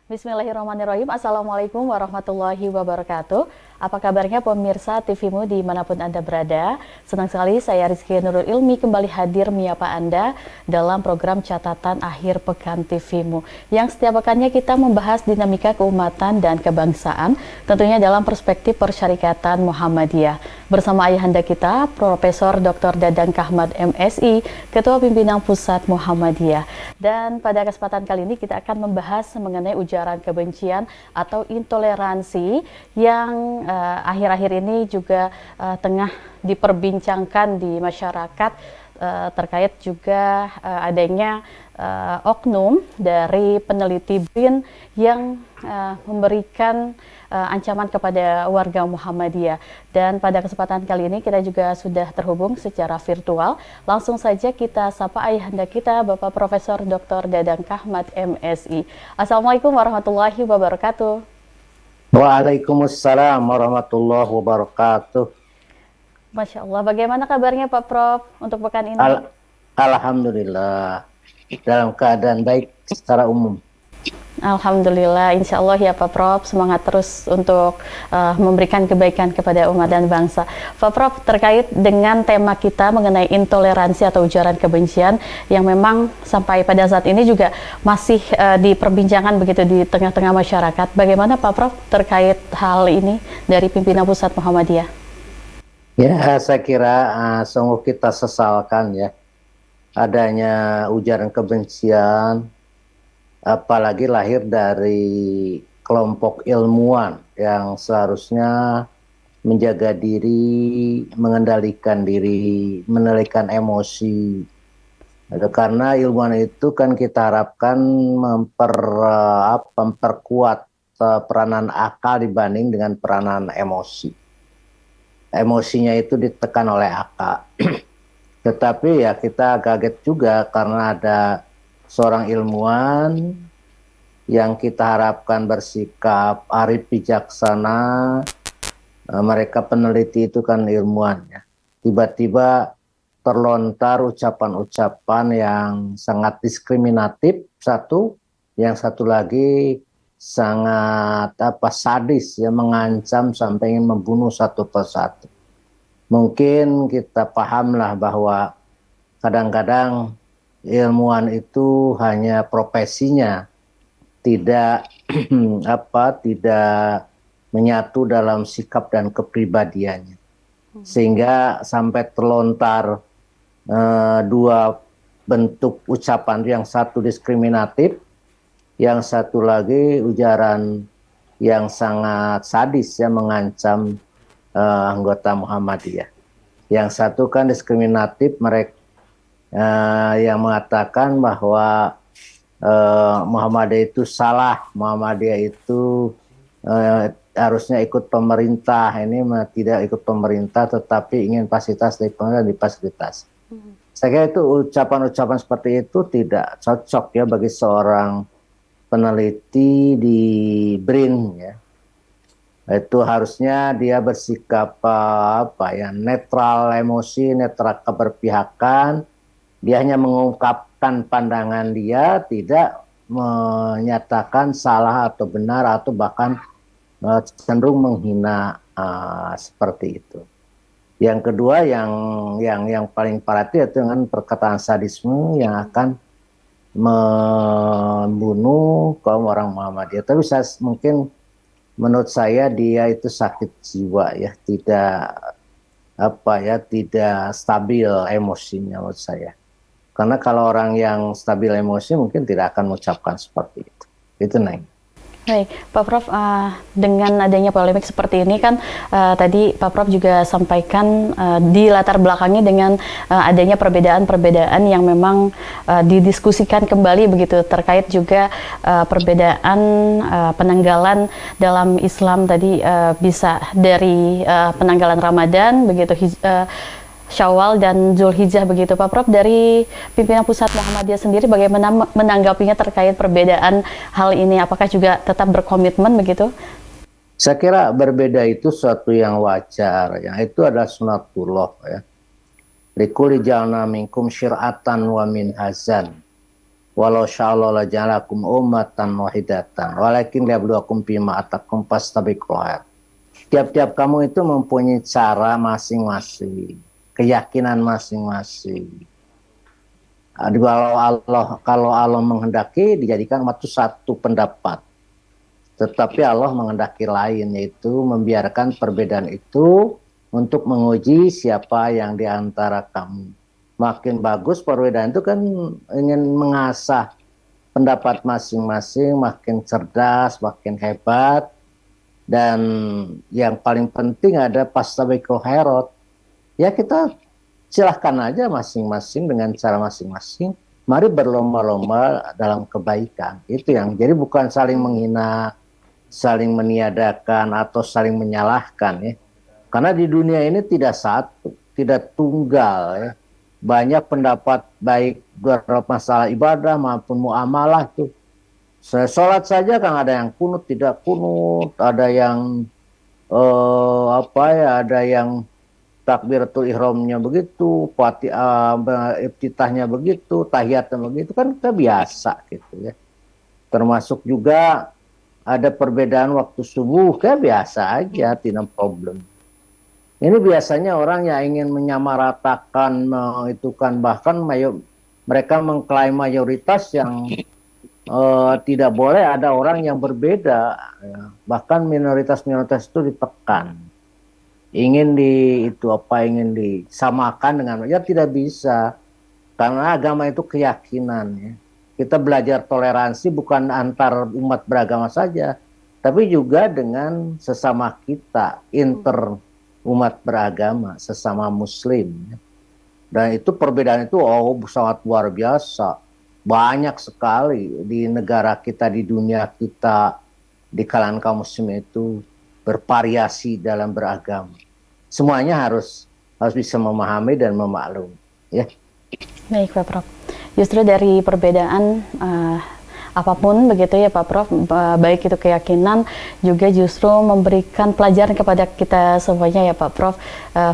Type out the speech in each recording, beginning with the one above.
Bismillahirrahmanirrahim. Assalamualaikum warahmatullahi wabarakatuh. Apa kabarnya pemirsa TVmu dimanapun Anda berada? Senang sekali saya Rizky Nurul Ilmi kembali hadir menyapa Anda dalam program catatan akhir pekan TVmu. Yang setiap pekannya kita membahas dinamika keumatan dan kebangsaan, tentunya dalam perspektif persyarikatan Muhammadiyah. Bersama ayahanda kita, Profesor Dr. Dadang Kahmad MSI, Ketua Pimpinan Pusat Muhammadiyah. Dan pada kesempatan kali ini kita akan membahas mengenai ujaran kebencian atau intoleransi yang akhir-akhir ini juga tengah diperbincangkan di masyarakat terkait juga adanya oknum dari peneliti BRIN yang memberikan ancaman kepada warga Muhammadiyah. Dan pada kesempatan kali ini kita juga sudah terhubung secara virtual. Langsung saja kita sapa ayahanda kita, Bapak Profesor Dr. Dadang Kahmad MSI. Assalamualaikum warahmatullahi wabarakatuh. Waalaikumsalam warahmatullahi wabarakatuh. Masya Allah, bagaimana kabarnya Pak Prof untuk pekan ini? Alhamdulillah, dalam keadaan baik secara umum. Alhamdulillah, insya Allah ya Pak Prof, semangat terus untuk memberikan kebaikan kepada umat dan bangsa. Pak Prof, terkait dengan tema kita mengenai intoleransi atau ujaran kebencian yang memang sampai pada saat ini juga masih diperbincangkan begitu di tengah-tengah masyarakat. Bagaimana Pak Prof terkait hal ini dari pimpinan Pusat Muhammadiyah? Ya, saya kira sungguh kita sesalkan ya adanya ujaran kebencian, apalagi lahir dari kelompok ilmuwan yang seharusnya menjaga diri, mengendalikan diri, mengendalikan emosi. Karena ilmuwan itu kan kita harapkan memperkuat peranan akal dibanding dengan peranan emosi. Emosinya itu ditekan oleh akal. Tetapi ya kita kaget juga karena ada seorang ilmuwan yang kita harapkan bersikap arif bijaksana. Mereka peneliti itu kan ilmuwan ya. Tiba-tiba terlontar ucapan-ucapan yang sangat diskriminatif satu, yang satu lagi sangat sadis ya, mengancam sampai ingin membunuh satu persatu. Mungkin kita pahamlah bahwa kadang-kadang ilmuwan itu hanya profesinya tidak tidak menyatu dalam sikap dan kepribadiannya, sehingga sampai terlontar dua bentuk ucapan, yang satu diskriminatif, yang satu lagi ujaran yang sangat sadis ya, mengancam anggota Muhammadiyah. Yang satu kan diskriminatif, mereka yang mengatakan bahwa Muhammadiyah itu salah, Muhammadiyah itu harusnya ikut pemerintah, ini tidak ikut pemerintah tetapi ingin fasilitas dari pemerintah difasilitasi. Saya kira itu ucapan-ucapan seperti itu tidak cocok ya bagi seorang peneliti di BRIN ya. Itu harusnya dia bersikap netral emosi, netral keberpihakan. Dia hanya mengungkapkan pandangan dia, tidak menyatakan salah atau benar atau bahkan cenderung menghina seperti itu. Yang kedua yang paling parah itu dengan perkataan sadisme yang akan membunuh kaum orang Muhammadiyah. Tapi menurut saya dia itu sakit jiwa ya, tidak stabil emosinya menurut saya. Karena kalau orang yang stabil emosi mungkin tidak akan mengucapkan seperti itu. Itu Neng. Baik, Pak Prof, dengan adanya polemik seperti ini kan tadi Pak Prof juga sampaikan di latar belakangnya dengan adanya perbedaan-perbedaan yang memang didiskusikan kembali begitu, terkait juga perbedaan penanggalan dalam Islam tadi, bisa dari penanggalan Ramadan begitu, Syawal dan Zulhijjah begitu. Pak Prof, dari pimpinan Pusat Muhammadiyah sendiri bagaimana menanggapinya terkait perbedaan hal ini? Apakah juga tetap berkomitmen begitu? Saya kira berbeda itu suatu yang wajar, yang itu adalah sunatullah ya. Likulli ja'alna minkum syir'atan wa minhazan. walau sya'allahu laja'alakum ummatan wahidatan walakin liyabluwakum fima atakum fastabiqul khairat. Tiap-tiap kamu itu mempunyai cara masing-masing, keyakinan masing-masing. Kalau Allah menghendaki dijadikan satu pendapat, tetapi Allah menghendaki lain, yaitu membiarkan perbedaan itu untuk menguji siapa yang di antara kamu. Makin bagus perbedaan itu kan ingin mengasah pendapat masing-masing, makin cerdas, makin hebat. Dan yang paling penting ada fastabiqul khairat. Ya kita silahkan aja masing-masing dengan cara masing-masing. Mari berlomba-lomba dalam kebaikan. Itu yang jadi bukan saling menghina, saling meniadakan atau saling menyalahkan ya. Karena di dunia ini tidak satu, tidak tunggal ya. Banyak pendapat baik masalah ibadah maupun muamalah tuh. Sholat saja kan ada yang kunut, tidak kunut, ada yang ada yang takbiratul ihramnya begitu, iftitahnya begitu, tahiyatnya begitu, kan kita biasa gitu ya. Termasuk juga ada perbedaan waktu subuh, kayak biasa aja, tidak problem. Ini biasanya orang yang ingin menyamaratakan, mengitukan, bahkan mereka mengklaim mayoritas yang tidak boleh ada orang yang berbeda, ya. Bahkan minoritas-minoritas itu ditekan, ingin ingin disamakan dengan, ya tidak bisa, karena agama itu keyakinan ya. Kita belajar toleransi bukan antar umat beragama saja, tapi juga dengan sesama kita, inter umat beragama, sesama muslim ya. Dan itu perbedaan itu sangat luar biasa. Banyak sekali di negara kita, di dunia kita, di kalangan kaum muslim itu bervariasi dalam beragama. Semuanya harus bisa memahami dan memaklumi. Ya. Baik Pak Prof. Justru dari perbedaan apapun begitu ya Pak Prof, baik itu keyakinan juga justru memberikan pelajaran kepada kita semuanya ya Pak Prof,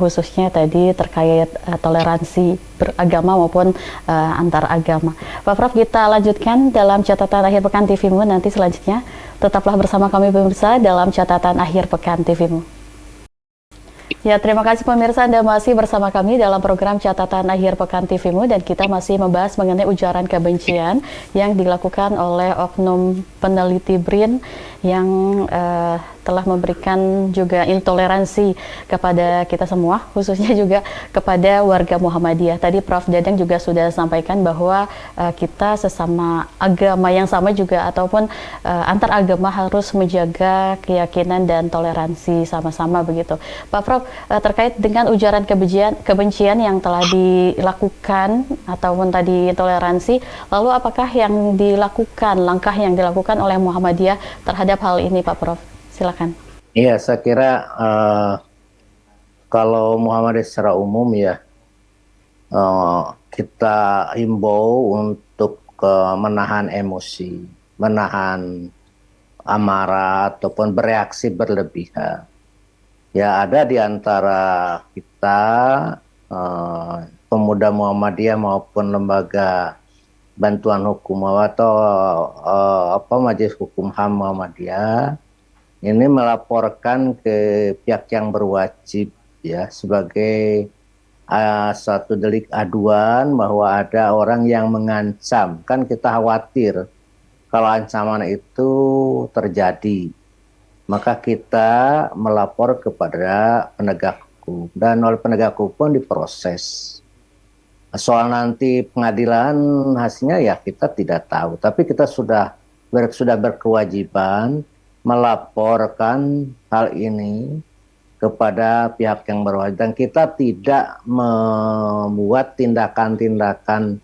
khususnya tadi terkait toleransi beragama maupun antar agama. Pak Prof, kita lanjutkan dalam catatan akhir pekan TVMU nanti selanjutnya. Tetaplah bersama kami pemirsa dalam catatan akhir pekan TVMU. Ya, terima kasih pemirsa, Anda masih bersama kami dalam program Catatan Akhir Pekan TVMU dan kita masih membahas mengenai ujaran kebencian yang dilakukan oleh oknum peneliti BRIN yang telah memberikan juga intoleransi kepada kita semua, khususnya juga kepada warga Muhammadiyah. Tadi Prof. Dadang juga sudah sampaikan bahwa kita sesama agama yang sama juga ataupun antar agama harus menjaga keyakinan dan toleransi sama-sama begitu. Pak Prof, terkait dengan ujaran kebencian yang telah dilakukan ataupun tadi toleransi, lalu apakah yang dilakukan, langkah yang dilakukan oleh Muhammadiyah terhadap hal ini Pak Prof? Silakan. Iya, saya kira kalau Muhammadiyah secara umum ya, kita himbau untuk menahan emosi, menahan amarah ataupun bereaksi berlebihan. Ya, ada di antara kita pemuda Muhammadiyah maupun lembaga bantuan hukum atau Majelis Hukum HAM Muhammadiyah ini melaporkan ke pihak yang berwajib ya sebagai satu delik aduan bahwa ada orang yang mengancam. Kan kita khawatir kalau ancaman itu terjadi, maka kita melapor kepada penegak hukum dan oleh penegak hukum diproses. Soal nanti pengadilan hasilnya ya kita tidak tahu, tapi kita sudah berkewajiban melaporkan hal ini kepada pihak yang berwajib dan kita tidak membuat tindakan-tindakan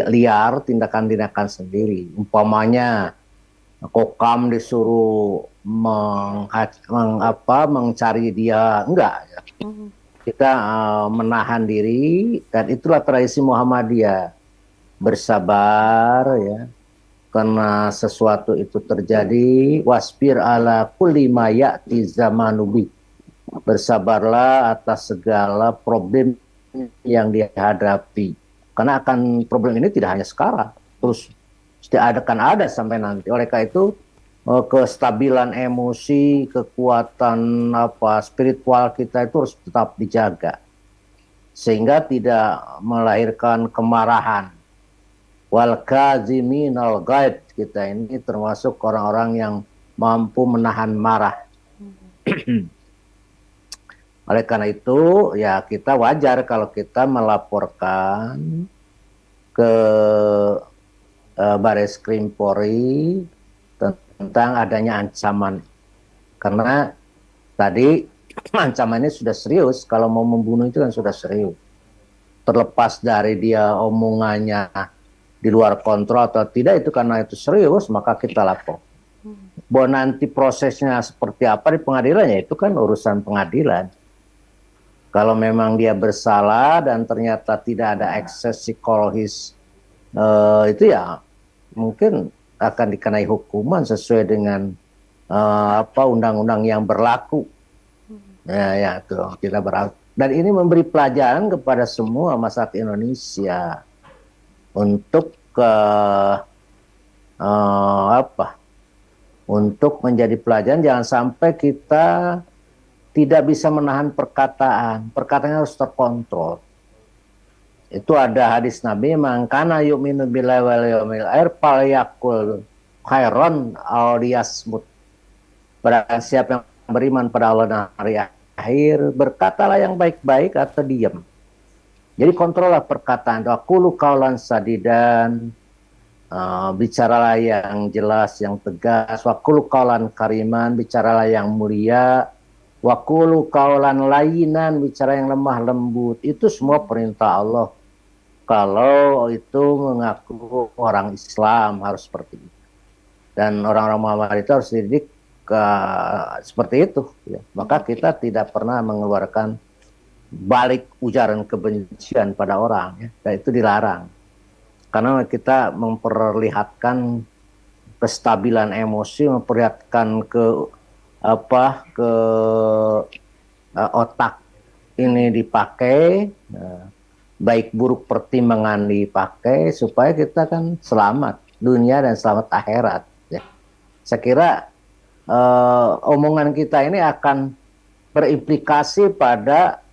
liar, tindakan-tindakan sendiri. Umpamanya Kokam disuruh mencari dia, enggak ya. Kita menahan diri dan itulah tradisi Muhammadiyah, bersabar ya. Karena sesuatu itu terjadi, wasbir ala kulli ma ya'ti zamanubi. Bersabarlah atas segala problem yang dihadapi. karena akan problem ini tidak hanya sekarang, terus akan ada sampai nanti. Oleh karena itu kestabilan emosi, kekuatan spiritual kita itu harus tetap dijaga sehingga tidak melahirkan kemarahan. Wal kaziminal ghaid, kita ini termasuk orang-orang yang mampu menahan marah. Oleh karena itu ya kita wajar kalau kita melaporkan ke Baris Krim Polri tentang adanya ancaman, karena tadi ancamannya sudah serius. Kalau mau membunuh itu kan sudah serius, terlepas dari dia omongannya di luar kontrol atau tidak, itu karena itu serius maka kita lapor. Bahwa nanti prosesnya seperti apa di pengadilan, ya itu kan urusan pengadilan. Kalau memang dia bersalah dan ternyata tidak ada ekses psikologis, itu ya mungkin akan dikenai hukuman sesuai dengan undang-undang yang berlaku. Ya itu kita berlaku. Dan ini memberi pelajaran kepada semua masyarakat Indonesia untuk untuk menjadi pelajaran. Jangan sampai kita tidak bisa menahan perkataan. Perkataannya harus terkontrol. Itu ada hadis Nabi, man kana yu'minu billahi wal yawmil akhir falyaqul khairan aw liyasmut. Barang siapa yang beriman pada Allah dan hari akhir, berkatalah yang baik-baik atau diam. Jadi kontrollah perkataan. Waqulu qaulan sadidan, bicaralah yang jelas, yang tegas. Waqulu qaulan kariman, bicaralah yang mulia. Waqulu qaulan layyinan, bicara yang lemah lembut. Itu semua perintah Allah. Kalau itu mengaku orang Islam harus seperti itu. Dan orang-orang Muhammad itu harus dididik seperti itu. Ya. Maka kita tidak pernah mengeluarkan balik ujaran kebencian pada orang. Ya. Dan itu dilarang. Karena kita memperlihatkan kestabilan emosi, memperlihatkan ke otak ini dipakai. Baik buruk pertimbangan dipakai supaya kita kan selamat dunia dan selamat akhirat. Ya. Saya kira omongan kita ini akan berimplikasi pada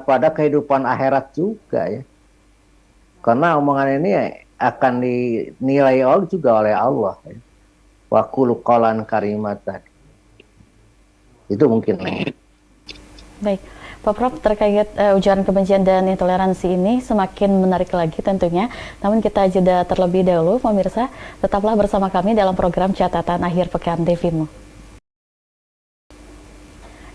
pada kehidupan akhirat juga ya. Karena omongan ini akan dinilai juga oleh Allah. Ya. Wa qulu qawlan karimat tadi. Itu mungkin. Baik. Pak Prof, terkait ujaran kebencian dan intoleransi ini semakin menarik lagi tentunya. Namun kita jeda terlebih dahulu, pemirsa. Tetaplah bersama kami dalam program Catatan Akhir Pekan TVMU.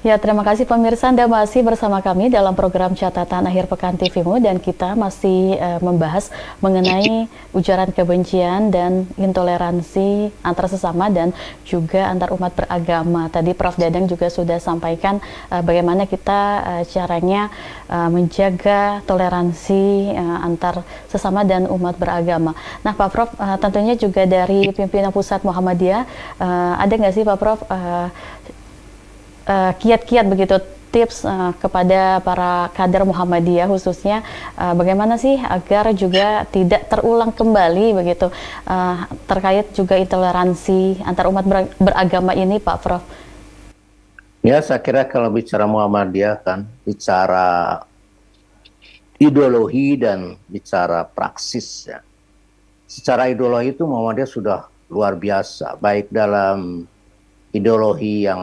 Ya, terima kasih pemirsa, Anda masih bersama kami dalam program Catatan Akhir Pekan TVMU dan kita masih membahas mengenai ujaran kebencian dan intoleransi antar sesama dan juga antar umat beragama. Tadi Prof Dadang juga sudah sampaikan bagaimana kita caranya menjaga toleransi antar sesama dan umat beragama. Nah, Pak Prof, tentunya juga dari pimpinan pusat Muhammadiyah, ada nggak sih Pak Prof kiat-kiat begitu tips kepada para kader Muhammadiyah khususnya bagaimana sih agar juga tidak terulang kembali begitu terkait juga intoleransi antar umat beragama ini Pak Prof? Ya, saya kira kalau bicara Muhammadiyah kan bicara ideologi dan bicara praksis ya. Secara ideologi itu Muhammadiyah sudah luar biasa, baik dalam ideologi yang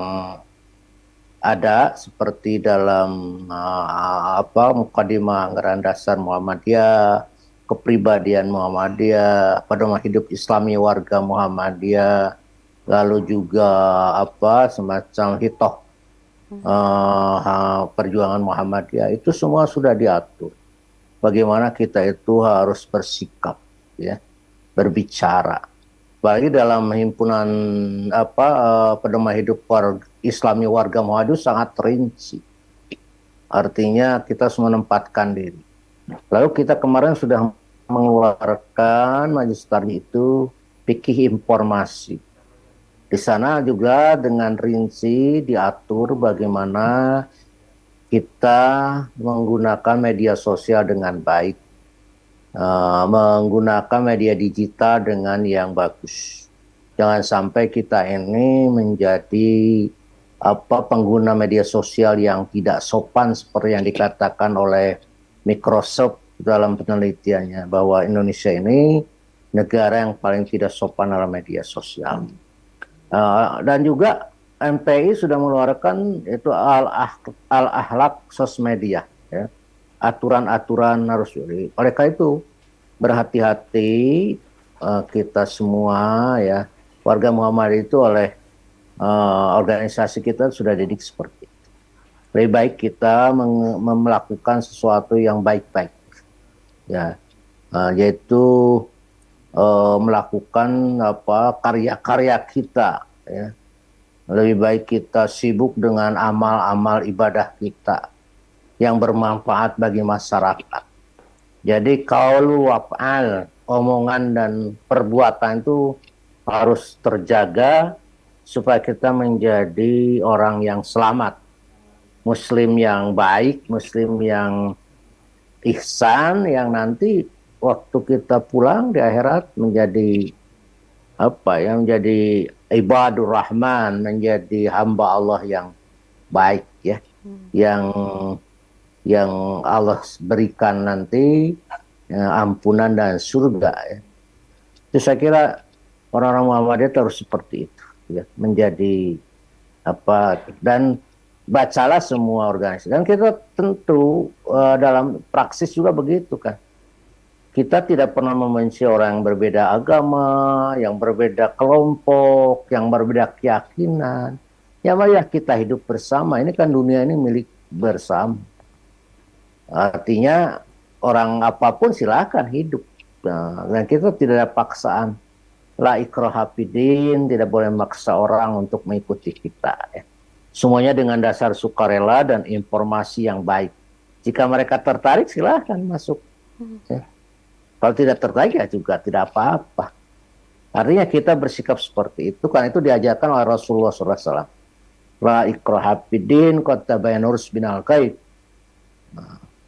ada seperti dalam mukadimah anggaran dasar Muhammadiyah, kepribadian Muhammadiyah, pedoman hidup Islami warga Muhammadiyah, lalu juga semacam hitoh perjuangan Muhammadiyah, itu semua sudah diatur. Bagaimana kita itu harus bersikap, ya, berbicara. Apalagi dalam himpunan pedoman hidup Islami warga Muhammadiyah sangat rinci. Artinya kita harus menempatkan diri. Lalu kita kemarin sudah mengeluarkan Majelis Tarjih itu fikih informasi. Di sana juga dengan rinci diatur bagaimana kita menggunakan media sosial dengan baik, menggunakan media digital dengan yang bagus. Jangan sampai kita ini menjadi pengguna media sosial yang tidak sopan seperti yang dikatakan oleh Microsoft dalam penelitiannya, bahwa Indonesia ini negara yang paling tidak sopan dalam media sosial. Dan juga MPI sudah mengeluarkan itu al-akhlak sosmedia, ya. Aturan-aturan harus oleh karena itu berhati-hati kita semua, ya, warga Muhammadiyah itu oleh organisasi kita sudah didik seperti itu. Lebih baik kita melakukan sesuatu yang baik-baik, ya, yaitu melakukan karya-karya kita, ya. Lebih baik kita sibuk dengan amal-amal ibadah kita yang bermanfaat bagi masyarakat. Jadi qaulu waf'al, omongan dan perbuatan itu harus terjaga supaya kita menjadi orang yang selamat, muslim yang baik, muslim yang ihsan, yang nanti waktu kita pulang di akhirat menjadi menjadi ibadur rahman, menjadi hamba Allah yang baik, ya, yang Allah berikan nanti ampunan dan surga, ya. Itu saya kira orang-orang Muhammadiyah harus seperti itu, ya, menjadi dan bacalah semua organisasi. Dan kita tentu dalam praksis juga begitu, kan. Kita tidak pernah membenci orang yang berbeda agama, yang berbeda kelompok, yang berbeda keyakinan. Ya, mari kita hidup bersama. Ini kan dunia ini milik bersama. Artinya orang apapun silakan hidup. Nah, dan kita tidak ada paksaan. La ikraha fiddin, tidak boleh memaksa orang untuk mengikuti kita, ya. Semuanya dengan dasar sukarela dan informasi yang baik. Jika mereka tertarik silahkan masuk, ya. Kalau tidak tertarik ya juga tidak apa-apa. Artinya kita bersikap seperti itu, kan itu diajarkan oleh Rasulullah SAW. La ikraha fiddin qad tabayyana rusyd minal ghayy.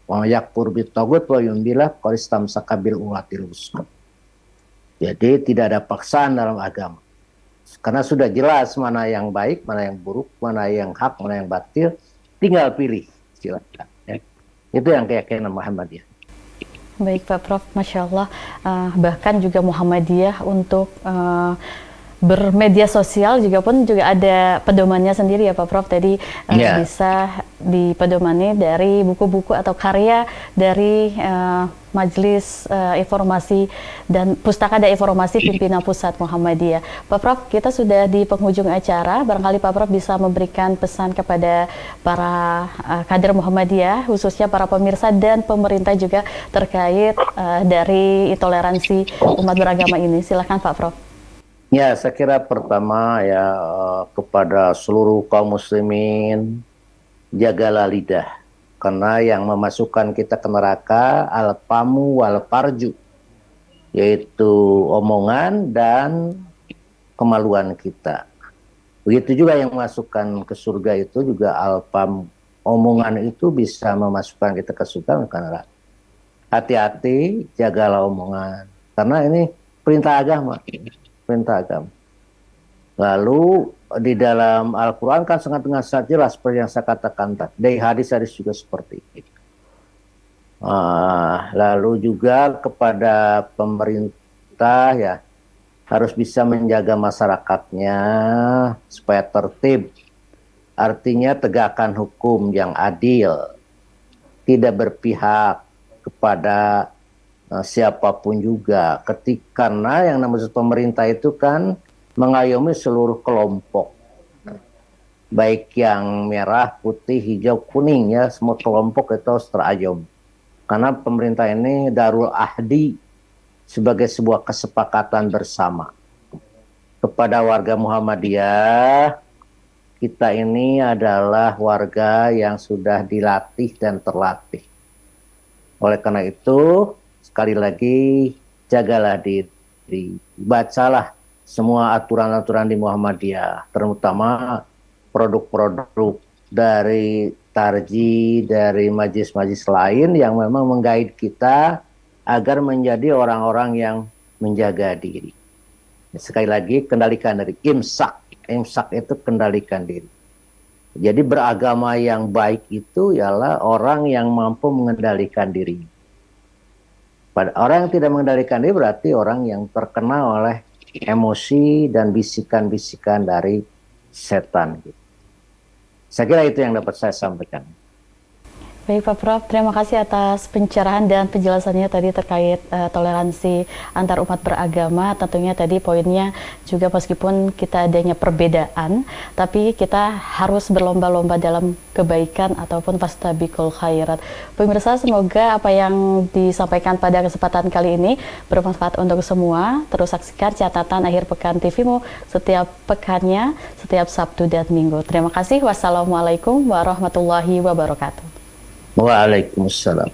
Wa yakfur bitaghut wa yu'min qad istamsaka bil urwatil wuthqa. Jadi tidak ada paksaan dalam agama. Karena sudah jelas mana yang baik, mana yang buruk, mana yang hak, mana yang batil, tinggal pilih, silakan, ya. Itu yang keyakinan Muhammadiyah. Baik Pak Prof, Masya Allah, bahkan juga Muhammadiyah untuk bermedia sosial juga ada pedomannya sendiri, ya Pak Prof. Tadi bisa dipedomani dari buku-buku atau karya dari Majelis Informasi dan Pustaka dan Informasi Pimpinan Pusat Muhammadiyah. Pak Prof, kita sudah di penghujung acara. Barangkali Pak Prof bisa memberikan pesan kepada para kader Muhammadiyah, khususnya para pemirsa dan pemerintah juga terkait dari intoleransi umat beragama ini. Silakan Pak Prof. Ya, saya kira pertama ya kepada seluruh kaum muslimin, jagalah lidah. Karena yang memasukkan kita ke neraka al-famu wal farju, yaitu omongan dan kemaluan kita. Begitu juga yang memasukkan ke surga itu juga al-fam, omongan itu bisa memasukkan kita ke surga, ke neraka. Hati-hati, jagalah omongan. Karena ini perintah agama. Perintah agama. Lalu di dalam Al-Quran kan dengan sangat jelas seperti yang saya katakan tadi. Dari hadis-hadis juga seperti itu. Lalu juga kepada pemerintah, ya, harus bisa menjaga masyarakatnya supaya tertib. Artinya tegakkan hukum yang adil, tidak berpihak kepada siapapun juga. Karena yang namanya pemerintah itu kan mengayomi seluruh kelompok, baik yang merah, putih, hijau, kuning, ya, semua kelompok itu harus terayom. Karena pemerintah ini darul ahdi, sebagai sebuah kesepakatan bersama. Kepada warga Muhammadiyah, kita ini adalah warga yang sudah dilatih dan terlatih. Oleh karena itu, sekali lagi, jagalah diri, bacalah semua aturan-aturan di Muhammadiyah, terutama produk-produk dari tarji dari majlis-majlis lain yang memang menggait kita agar menjadi orang-orang yang menjaga diri. Sekali lagi, kendalikan diri. Imsak. Imsak itu kendalikan diri. Jadi beragama yang baik itu ialah orang yang mampu mengendalikan diri. Pada orang yang tidak mengendalikan diri berarti orang yang terkena oleh emosi dan bisikan-bisikan dari setan. Saya kira itu yang dapat saya sampaikan. Baik Pak Prof, terima kasih atas pencerahan dan penjelasannya tadi terkait toleransi antar umat beragama. Tentunya tadi poinnya juga meskipun kita adanya perbedaan, tapi kita harus berlomba-lomba dalam kebaikan ataupun fastabiqul khairat. Pemirsa, semoga apa yang disampaikan pada kesempatan kali ini bermanfaat untuk semua. Terus saksikan catatan akhir pekan TVMU setiap pekannya, setiap Sabtu dan Minggu. Terima kasih. Wassalamualaikum warahmatullahi wabarakatuh. Waalaikumsalam.